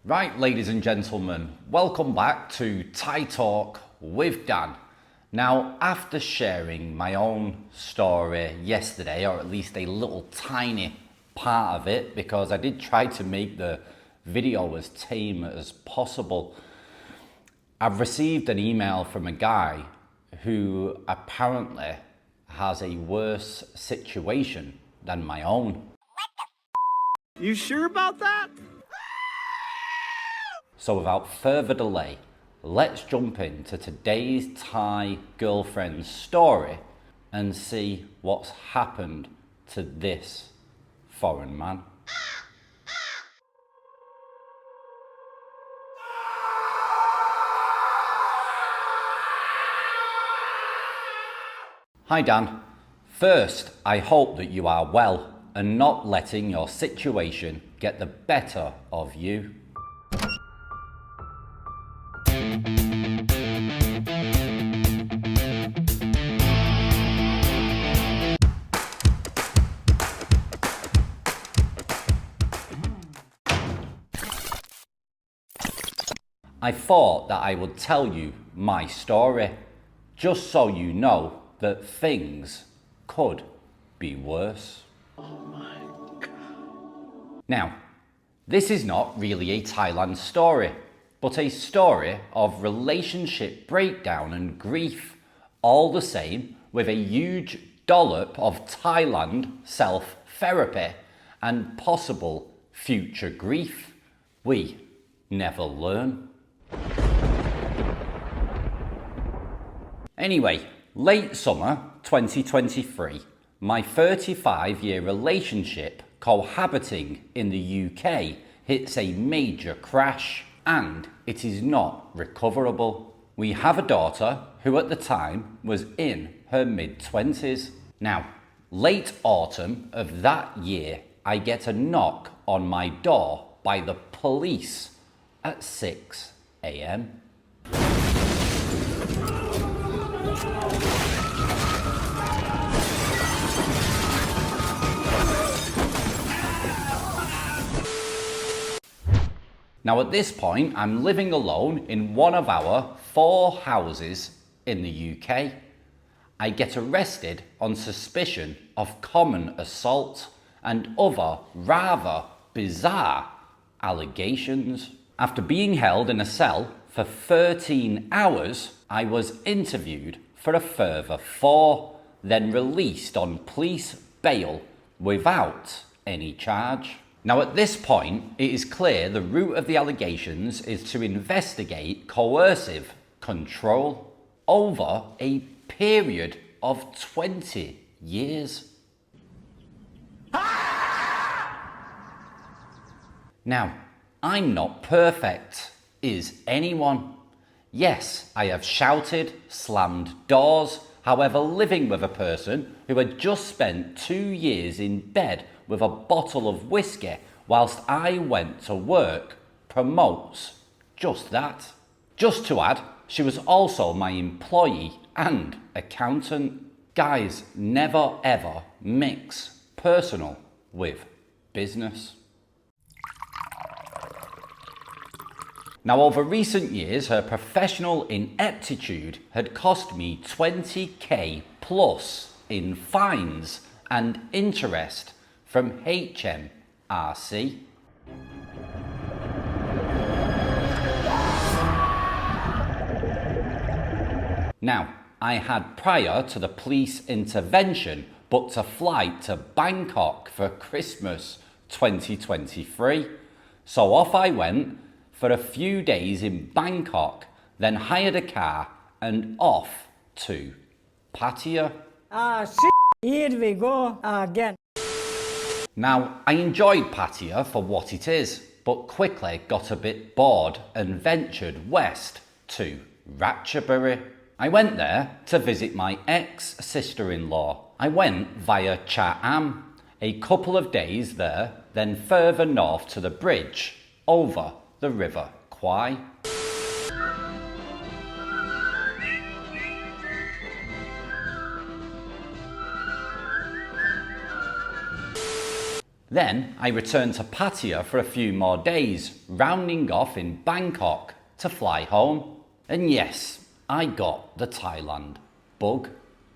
Right, ladies and gentlemen, welcome back to Thai Talk with Dan. Now, after sharing my own story yesterday, or at least a little tiny part of it, because I did try to make the video as tame as possible, I've received an email from a guy who apparently has a worse situation than my own. You sure about that? So without further delay, let's jump into today's Thai girlfriend's story and see what's happened to this foreign man. Hi Dan. First, I hope that you are well and not letting your situation get the better of you. I thought that I would tell you my story, just so you know that things could be worse. Oh my God. Now, this is not really a Thailand story, but a story of relationship breakdown and grief, all the same with a huge dollop of Thailand self-therapy and possible future grief. We never learn. Anyway, late summer 2023, my 35-year relationship cohabiting in the UK hits a major crash and it is not recoverable. We have a daughter who at the time was in her mid-20s. Now, late autumn of that year, I get a knock on my door by the police at 6 a.m. Now at this point, I'm living alone in one of our 4 houses in the UK. I get arrested on suspicion of common assault and other rather bizarre allegations. After being held in a cell for 13 hours, I was interviewed for a further 4, then released on police bail without any charge. Now at this point, it is clear the root of the allegations is to investigate coercive control over a period of 20 years. Now, I'm not perfect, is anyone? Yes, I have shouted, slammed doors, however, living with a person who had just spent 2 years in bed with a bottle of whiskey whilst I went to work promotes just that. Just to add, she was also my employee and accountant. Guys, never ever mix personal with business. Now, over recent years, her professional ineptitude had cost me 20k plus in fines and interest from HMRC. Now, I had prior to the police intervention booked a flight to Bangkok for Christmas 2023. So off I went for a few days in Bangkok, then hired a car and off to Pattaya. Here we go again. Now, I enjoyed Pattaya for what it is, but quickly got a bit bored and ventured west to Ratchaburi. I went there to visit my ex-sister-in-law. I went via Chatham, a couple of days there, then further north to the bridge over the River Kwai. Then I returned to Pattaya for a few more days, rounding off in Bangkok to fly home. And yes, I got the Thailand bug.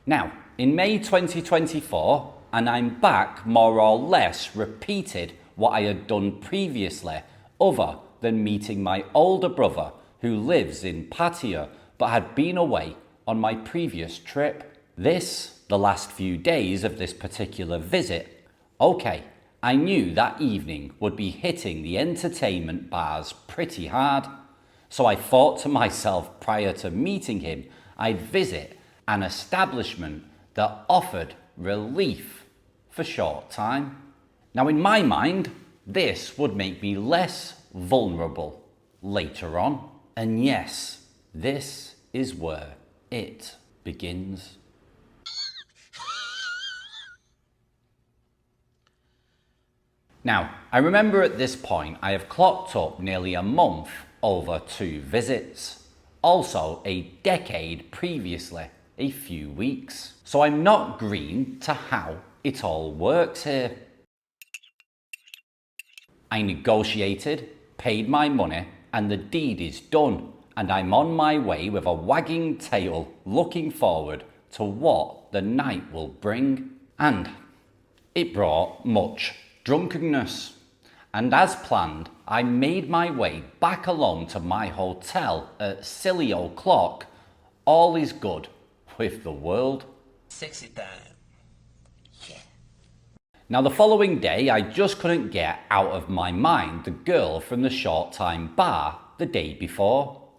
Now, in May 2024, and I'm back more or less repeated what I had done previously, other than meeting my older brother who lives in Pattaya but had been away on my previous trip. This, the last few days of this particular visit. Okay, I knew that evening would be hitting the entertainment bars pretty hard. So I thought to myself prior to meeting him, I'd visit an establishment that offered relief for short time. Now in my mind, this would make me less vulnerable later on. And yes, this is where it begins. Now, I remember at this point I have clocked up nearly a month over 2 visits. Also a decade previously, a few weeks. So I'm not green to how it all works here. I negotiated, paid my money, and the deed is done, and I'm on my way with a wagging tail looking forward to what the night will bring. And it brought much drunkenness. And as planned, I made my way back alone to my hotel at silly o'clock. All is good with the world. Sexy time. Now the following day, I just couldn't get out of my mind the girl from the short time bar the day before.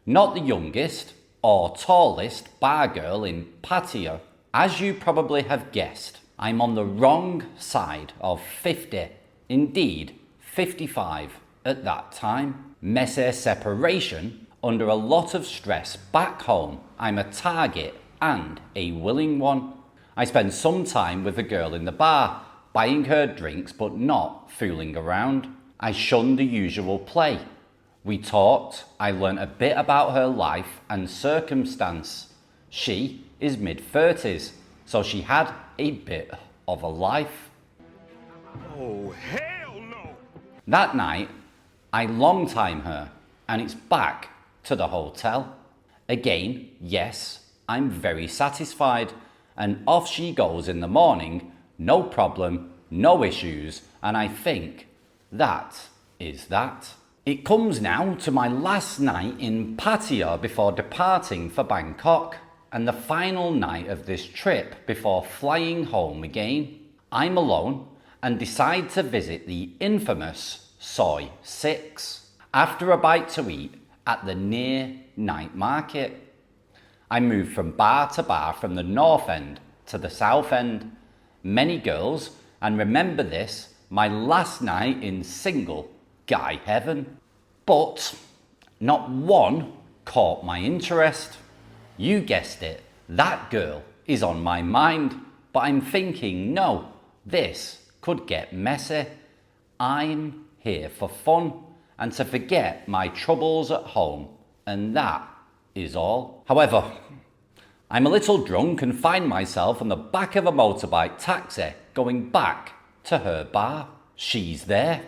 Not the youngest or tallest bar girl in Pattaya. As you probably have guessed, I'm on the wrong side of 50, indeed 55 at that time. Messy separation, under a lot of stress back home, I'm a target and a willing one. I spend some time with the girl in the bar, buying her drinks but not fooling around. I shunned the usual play. We talked, I learnt a bit about her life and circumstance. She is mid-30s, so she had a bit of a life. Oh, hell no! That night, I long time her, and it's back to the hotel. Again, yes, I'm very satisfied, and off she goes in the morning, no problem, no issues, and I think that is that. It comes now to my last night in Pattaya before departing for Bangkok, and the final night of this trip before flying home again. I'm alone and decide to visit the infamous Soi 6 after a bite to eat at the near night market. I moved from bar to bar from the north end to the south end. Many girls, and remember this, my last night in single guy heaven. But not one caught my interest. You guessed it, that girl is on my mind, but I'm thinking, no, this could get messy. I'm here for fun and to forget my troubles at home, and that is all. However, I'm a little drunk and find myself on the back of a motorbike taxi going back to her bar. She's there.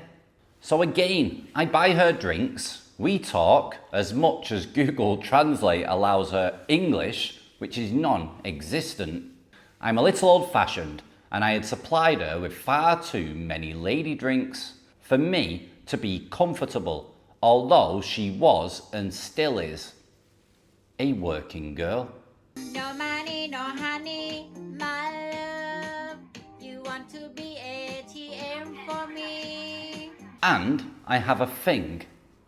So again, I buy her drinks. We talk as much as Google Translate allows her English, which is non-existent. I'm a little old-fashioned, and I had supplied her with far too many lady drinks for me to be comfortable, although she was and still is a working girl. No money, no honey, my love. You want to be ATM for me. And I have a thing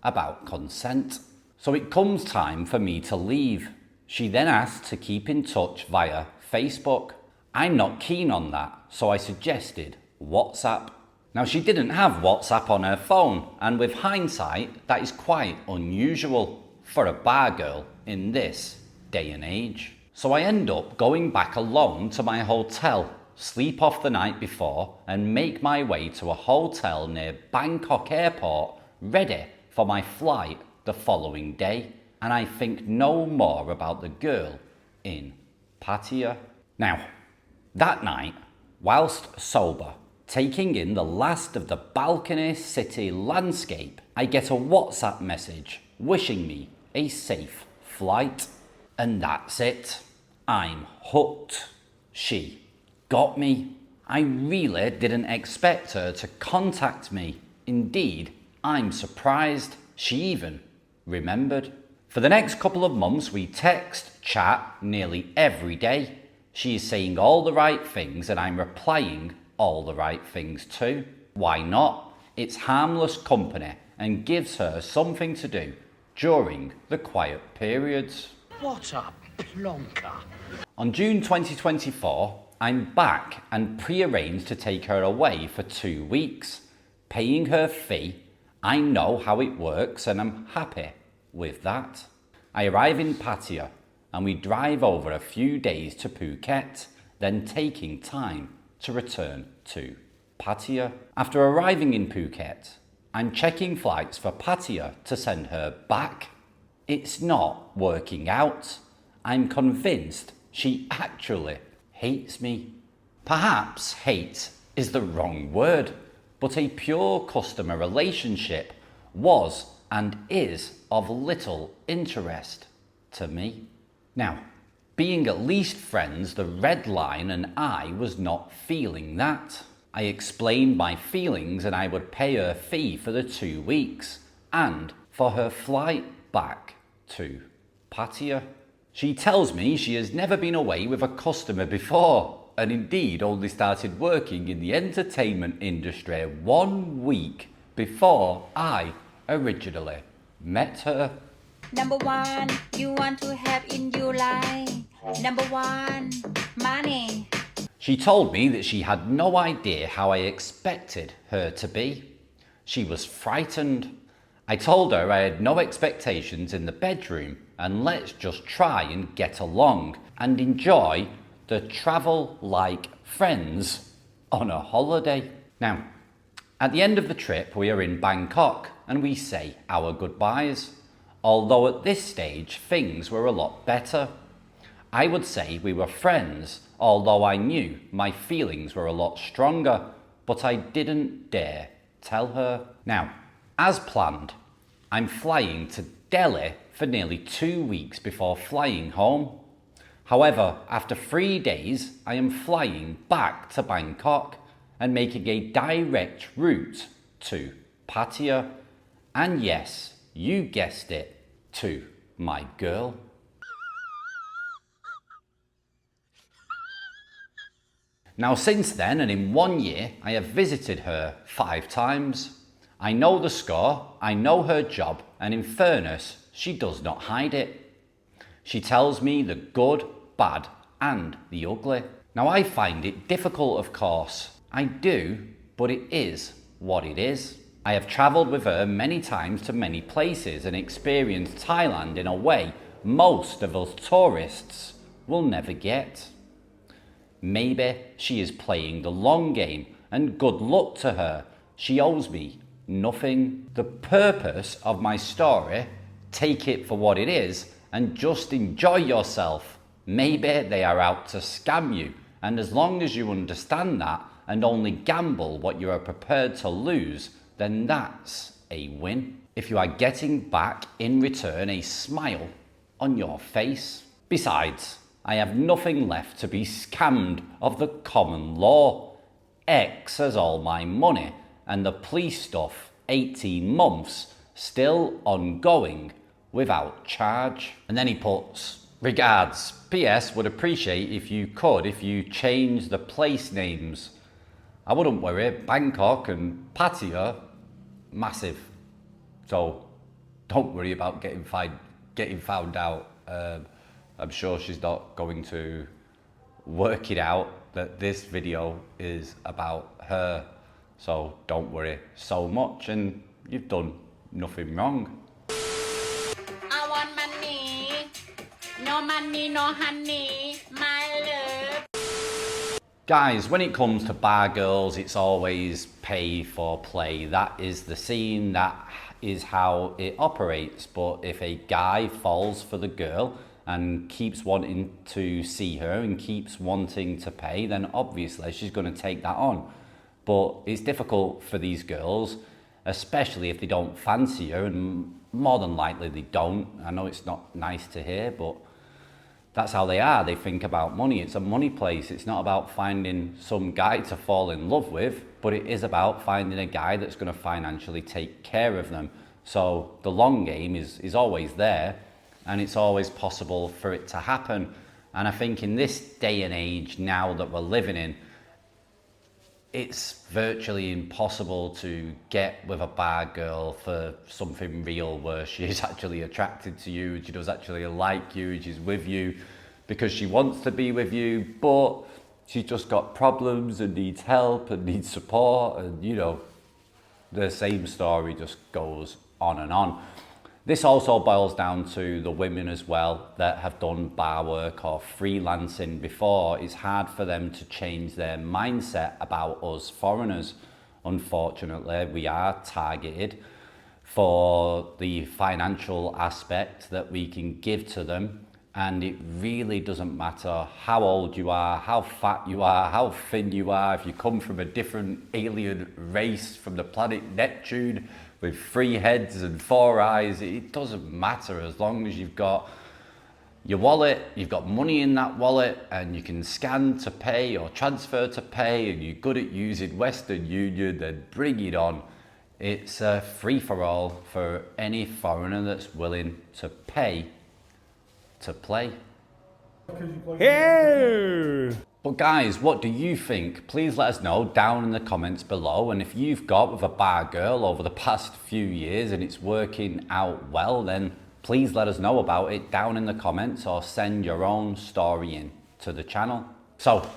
about consent. So it comes time for me to leave. She then asked to keep in touch via Facebook. I'm not keen on that, so I suggested WhatsApp. Now she didn't have WhatsApp on her phone, and with hindsight, that is quite unusual for a bar girl in this day and age. So I end up going back alone to my hotel, sleep off the night before, and make my way to a hotel near Bangkok airport, ready for my flight the following day. And I think no more about the girl in Pattaya. Now, that night, whilst sober, taking in the last of the balcony city landscape, I get a WhatsApp message wishing me a safe flight. And that's it. I'm hooked. She got me. I really didn't expect her to contact me. Indeed, I'm surprised she even remembered. For the next couple of months, we text, chat nearly every day. She is saying all the right things and I'm replying all the right things too. Why not? It's harmless company and gives her something to do during the quiet periods. What a plonker. On June 2024, I'm back and pre-arranged to take her away for 2 weeks, paying her fee. I know how it works and I'm happy with that. I arrive in Pattaya and we drive over a few days to Phuket, then taking time to return to Pattaya. After arriving in Phuket, I'm checking flights for Pattaya to send her back. It's not working out. I'm convinced she actually hates me. Perhaps hate is the wrong word, but a pure customer relationship was and is of little interest to me. Now, being at least friends, the red line, and I was not feeling that. I explained my feelings and I would pay her fee for the 2 weeks and for her flight back to Pattaya. She tells me she has never been away with a customer before and indeed only started working in the entertainment industry 1 week before I originally met her. Number one, you want to have in your life. Number one, money. She told me that she had no idea how I expected her to be. She was frightened. I told her I had no expectations in the bedroom and let's just try and get along and enjoy the travel like friends on a holiday. Now, at the end of the trip, we are in Bangkok and we say our goodbyes. Although at this stage, things were a lot better. I would say we were friends, although I knew my feelings were a lot stronger, but I didn't dare tell her. Now, as planned, I'm flying to Delhi for nearly 2 weeks before flying home. However, after 3 days, I am flying back to Bangkok and making a direct route to Pattaya. And yes, you guessed it, to my girl. Now since then, and in 1 year, I have visited her 5 times. I know the score, I know her job, and in fairness, she does not hide it. She tells me the good, bad, and the ugly. Now I find it difficult, of course. I do, but it is what it is. I have travelled with her many times to many places and experienced Thailand in a way most of us tourists will never get. Maybe she is playing the long game and good luck to her. She owes me nothing. The purpose of my story, take it for what it is and just enjoy yourself. Maybe they are out to scam you, and as long as you understand that and only gamble what you are prepared to lose, then that's a win. If you are getting back in return a smile on your face. Besides, I have nothing left to be scammed of the common law. X has all my money and the police stuff 18 months still ongoing without charge. And then he puts, regards, PS would appreciate if you change the place names. I wouldn't worry, Bangkok and Pattaya, massive. So don't worry about getting found out. I'm sure she's not going to work it out that this video is about her. So don't worry so much, and you've done nothing wrong. I want money. No money, no honey. My love. Guys, when it comes to bar girls, it's always pay for play. That is the scene, that is how it operates. But if a guy falls for the girl and keeps wanting to see her and keeps wanting to pay, then obviously she's going to take that on. But it's difficult for these girls, especially if they don't fancy you, and more than likely they don't. I know it's not nice to hear, but that's how they are. They think about money. It's a money place. It's not about finding some guy to fall in love with, but it is about finding a guy that's going to financially take care of them. So the long game is always there, and it's always possible for it to happen. And I think in this day and age now that we're living in, it's virtually impossible to get with a bar girl for something real, where she's actually attracted to you, she does actually like you, she's with you because she wants to be with you, but she's just got problems and needs help and needs support, and you know, the same story just goes on and on. This also boils down to the women as well that have done bar work or freelancing before. It's hard for them to change their mindset about us foreigners. Unfortunately, we are targeted for the financial aspect that we can give to them. And it really doesn't matter how old you are, how fat you are, how thin you are, if you come from a different alien race from the planet Neptune, with 3 heads and 4 eyes, it doesn't matter as long as you've got your wallet, you've got money in that wallet, and you can scan to pay or transfer to pay, and you're good at using Western Union, then bring it on. It's a free-for-all for any foreigner that's willing to pay to play. Hey! But guys, what do you think? Please let us know down in the comments below. And if you've got with a bar girl over the past few years and it's working out well, then please let us know about it down in the comments, or send your own story in to the channel. So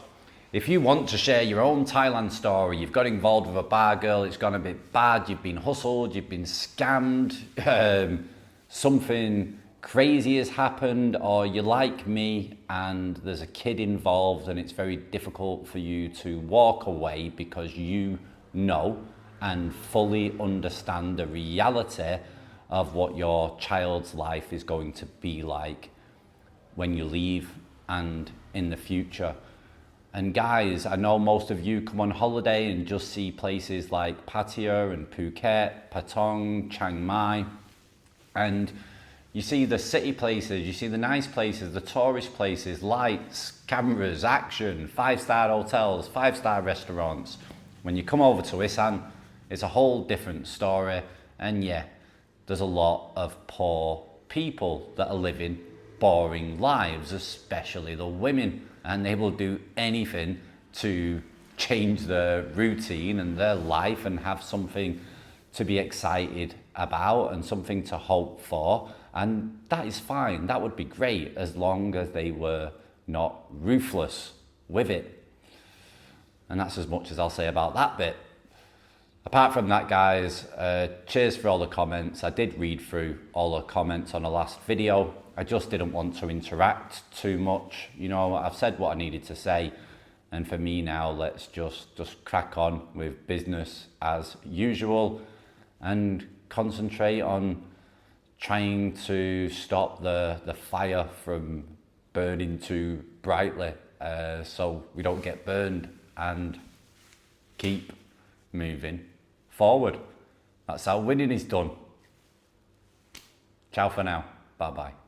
if you want to share your own Thailand story, you've got involved with a bar girl, it's gone a bit bad, you've been hustled, you've been scammed, something crazy has happened, or you're like me and there's a kid involved and it's very difficult for you to walk away because you know and fully understand the reality of what your child's life is going to be like when you leave and in the future. And guys, I know most of you come on holiday and just see places like Pattaya and Phuket, Patong, Chiang Mai, and you see the city places, you see the nice places, the tourist places, lights, cameras, action, 5-star hotels, 5-star restaurants. When you come over to Isan, it's a whole different story. And yeah, there's a lot of poor people that are living boring lives, especially the women. And they will do anything to change their routine and their life and have something to be excited about and something to hope for. And that is fine, that would be great, as long as they were not ruthless with it. And that's as much as I'll say about that bit. Apart from that, guys, cheers for all the comments. I did read through all the comments on the last video. I just didn't want to interact too much. You know, I've said what I needed to say. And for me now, let's just crack on with business as usual and concentrate on trying to stop the fire from burning too brightly, so we don't get burned, and keep moving forward. That's how winning is done. Ciao for now. Bye bye.